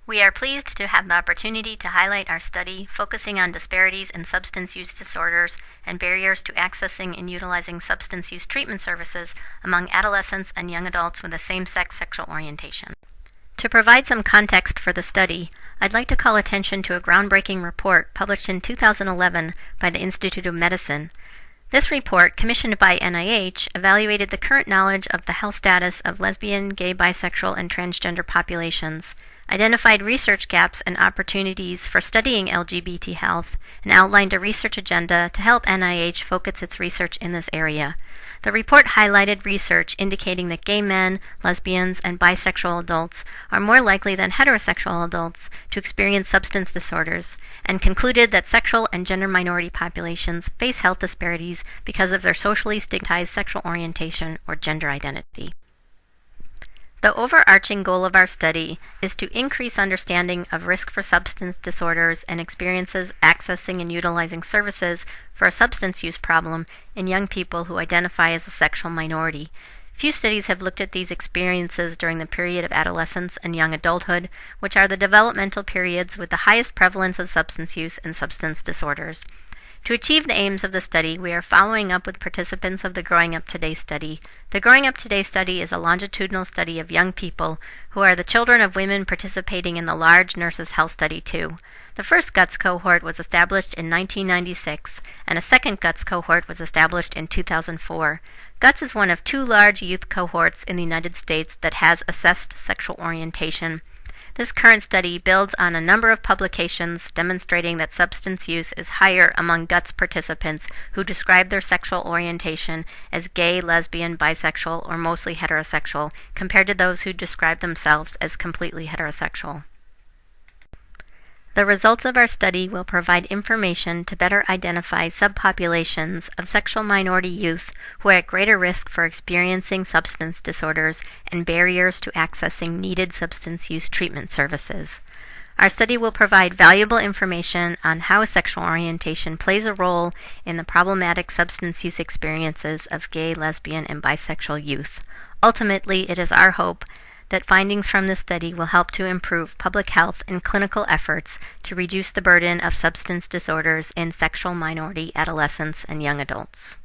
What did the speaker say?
We are pleased to have the opportunity to highlight our study focusing on disparities in substance use disorders and barriers to accessing and utilizing substance use treatment services among adolescents and young adults with a same-sex sexual orientation. To provide some context for the study, I'd like to call attention to a groundbreaking report published in 2011 by the Institute of Medicine. This report, commissioned by NIH, evaluated the current knowledge of the health status of lesbian, gay, bisexual, and transgender populations, identified research gaps and opportunities for studying LGBT health, and outlined a research agenda to help NIH focus its research in this area. The report highlighted research indicating that gay men, lesbians, and bisexual adults are more likely than heterosexual adults to experience substance disorders, and concluded that sexual and gender minority populations face health disparities because of their socially stigmatized sexual orientation or gender identity. The overarching goal of our study is to increase understanding of risk for substance disorders and experiences accessing and utilizing services for a substance use problem in young people who identify as a sexual minority. Few studies have looked at these experiences during the period of adolescence and young adulthood, which are the developmental periods with the highest prevalence of substance use and substance disorders. To achieve the aims of the study, we are following up with participants of the Growing Up Today study. The Growing Up Today study is a longitudinal study of young people who are the children of women participating in the large Nurses' Health Study 2. The first GUTS cohort was established in 1996, and a second GUTS cohort was established in 2004. GUTS is one of two large youth cohorts in the United States that has assessed sexual orientation. This current study builds on a number of publications demonstrating that substance use is higher among GUTS participants who describe their sexual orientation as gay, lesbian, bisexual, or mostly heterosexual, compared to those who describe themselves as completely heterosexual. The results of our study will provide information to better identify subpopulations of sexual minority youth who are at greater risk for experiencing substance disorders and barriers to accessing needed substance use treatment services. Our study will provide valuable information on how sexual orientation plays a role in the problematic substance use experiences of gay, lesbian, and bisexual youth. Ultimately, it is our hope that findings from this study will help to improve public health and clinical efforts to reduce the burden of substance disorders in sexual minority adolescents and young adults.